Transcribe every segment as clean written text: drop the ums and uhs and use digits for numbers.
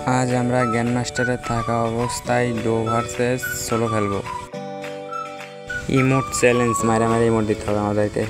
আজ আমরা গ্র্যান্ড মাস্টারে থাকা অবস্থায় ডো ভার্সেস সোলো খেলবো। ইমোট চ্যালেঞ্জ, মারামারি ইমোট দিতে হবে আমাদেরকে।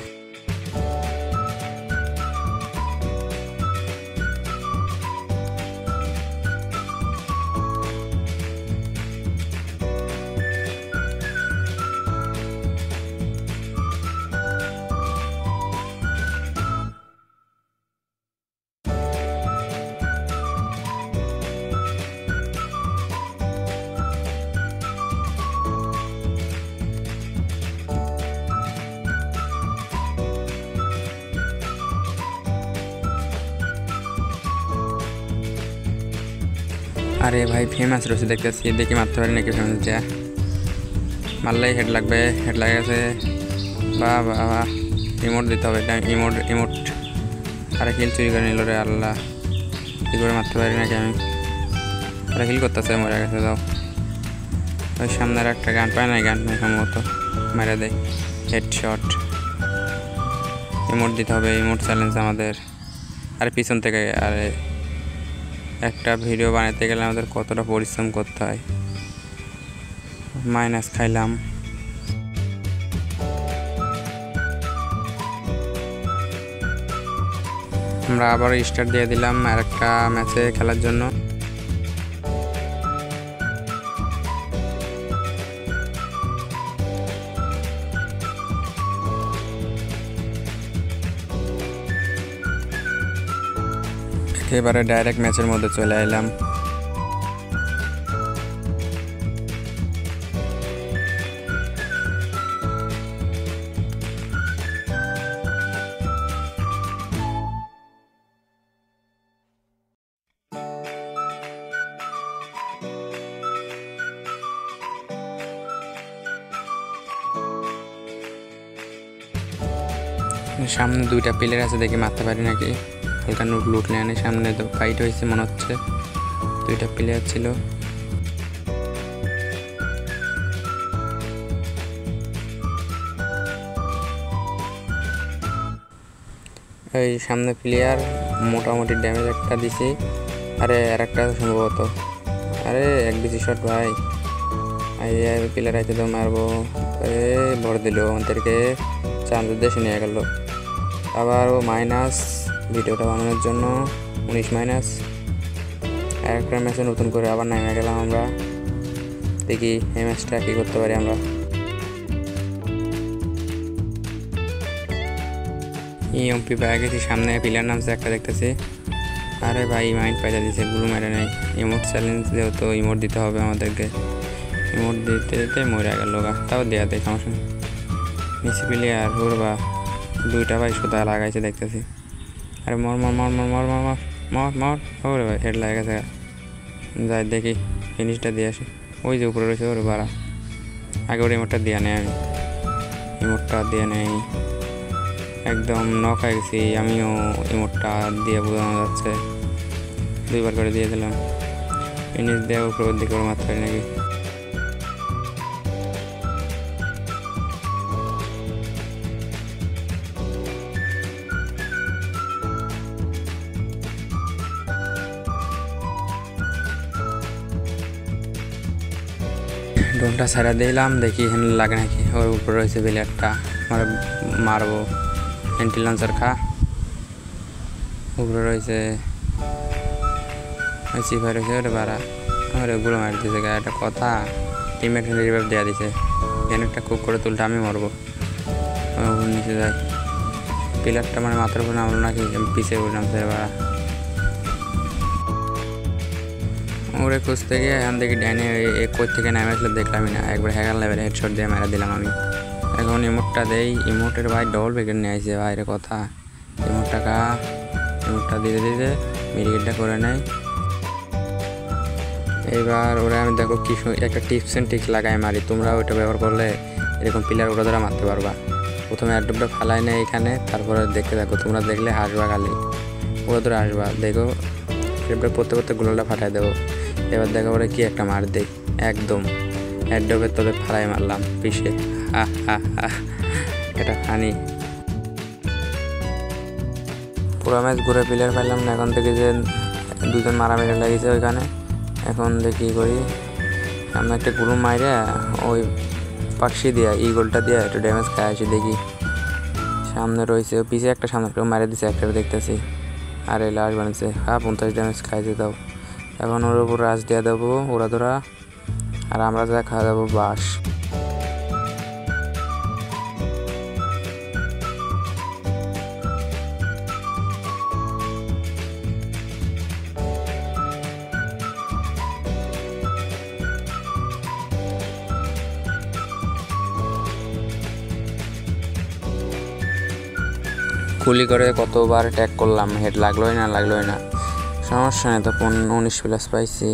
আরে ভাই ফেমাস রয়েছে দেখতেছি, দেখি মারতে পারি নাকি ফেমাস যা মারলেই হেড লাগবে। হেড লাগে গেছে, বা বা ইমোট দিতে হবে, এটা ইমোট ইমোট। আরে কিল চুরি করে নিল রে আল্লাহ, কি করে মারতে পারি নাকি আমি। আরে হিল করতেছে, মরে গেছে। যাও ওই সামনের একটা গান পায় না, গান নেই সম্ভবত, মেরে দেয় হেড শট। ইমোট দিতে হবে, ইমোট চ্যালেঞ্জ আমাদের। আরে পিছন থেকে, আরে একটা ভিডিও বানাতে গেলে আমাদের কতটা পরিশ্রম করতে হয়। মাইনাস খাইলাম। আমরা আবার স্টার্ট দিয়ে দিলাম আর একটা ম্যাচে খেলার জন্য। এবারে ডাইরেক্ট ম্যাচের মধ্যে চলে এলাম। সামনে দুইটা প্লেয়ার আছে, দেখি মারতে পারি নাকি। হালকা লুট নেয়, সামনে তো ফাইট হয়েছে মনে হচ্ছে, দুইটা প্লেয়ার ছিল। এই সামনে প্লেয়ার মোটামুটি ড্যামেজ একটা দিছি। আরে আর একটা সম্ভবত, আরে এক দিছি শট ভাই। প্লেয়ার আইতে তো মারবো, ভর দিল আমাদেরকে, চান্দ দেশে নিয়ে গেল। আবার ও মাইনাস ভিডিওটা বানানোর জন্য 19 মাইনাস। আর একটা ম্যাচে নতুন করে আবার নামে গেলাম আমরা। দেখি এই ম্যাচটা কী করতে পারি আমরা। ইএমপি পেয়ে গেছি, সামনে প্লেয়ার নামছে একটা দেখতেছি। আরে ভাই মাইন্ড পাইতে দিচ্ছে, গুলো মেরে নেই। ইমোট চ্যালেঞ্জ যেহেতু ইমোট দিতে হবে আমাদেরকে, ইমোট দিতে দিতে মরে গেল গা, তাও দেওয়া দেয় সমস্যা নেই। নিচে প্লেয়ার বা দুইটা ভাই সুতা লাগাইছে দেখতেছি। আরে মর মর মর মর মর মর মর মর ওরে ভাই হেড লাগে গেছে। যাই দেখি ফিনিশটা দিয়ে আসি। ওই যে উপরে রয়েছে ওরে বাড়া, আগে ওর ইমোটটা দিয়ে নেই, আমি ইমোটটা দিয়ে নেই। একদম নক হয়ে গেছি আমিও, ইমোটটা দিয়ে বোঝানো যাচ্ছে। দুইবার করে দিয়ে দিলাম, ফিনিশ দেওয়া উপরের দিকে ওর মারতে পারি নাকি। ডোনটা ছাড়া দিলাম, দেখি এখানে লাগে নাকি। ওর উপরে রয়েছে প্লেয়ারটা, আমার মারবো। এন্টি লঞ্চার খা, উপরে রয়েছে চিফাই রয়েছে। ওরে বাড়া, ওরে গুলো মারি দিয়েছে গায়ে। একটা কথা, টিমমেট রিভাইভ দেওয়া দিছে, এখানে একটা কুক করে তুলটা আমি মরবো। নিচে যাই, প্লেয়ারটা মানে মাথার উপরে নামলো নাকি, পিছিয়ে উপরে নামছে বাড়া। ওরে খুঁজতে গিয়ে এখান থেকে ডাইনে কোচ থেকে নামে আসলে দেখলামই না, একবার হ্যাকার লেভেলে হেডশট দিয়ে মেরে দিলাম আমি। এখন ইমোটটা দেই, ইমোটের ভাই ডবল ব্যাকেট নিয়ে আসছে ভাইরে কথা। ইমোটটা দিতে দিতে মেডিকেটটা করে নেয়। এইবার ওরা আমি দেখো কি একটা টিপস অ্যান্ড ট্রিক্স লাগাই মারি, তোমরা ওইটা ব্যবহার করলে এরকম প্লেয়ার ওরা ধরা মারতে পারবা। প্রথমে অ্যাডোবটা ফালাই নেয় এখানে, তারপরে দেখতে থাকো, তোমরা দেখলে হাসবা খালি, ওরা ধরে আসবা। দেখো এরপরে পড়তে পড়তে গুলোটা ফাটাই দেবো। এবার দেখো ওরা কি একটা মার দেয়, একদম অ্যাডোবের তলে ফালাই মারলাম পিছে। এটা ফানি। পুরো ম্যাচ ঘুরে প্লেয়ার পাইলাম না, এখন থেকে যে দুজন মারামারি লাগিয়েছে ওইখানে। এখন দেখি করি, সামনে একটা গুলো মাইরা ওই পাখি দিয়া ইগলটা দিয়া একটু ড্যামেজ খায় আসি। দেখি সামনে রয়েছে, পিছে একটা সামনে একটা মারে দিছে, একটা দেখতেছি। আর এই লাশ বানিয়েছে, 50 ড্যামেজ খাইছে দাও। এখন ওর উপর রাজ দিয়ে দেবো ওরা ধরা, আর আমরা যা খাওয়া যাবো বাস। গুলি করে কতবার ট্যাগ করলাম, হেড লাগলোই না। সমস্যা নেই, তখন 19 প্লাস পাইছি।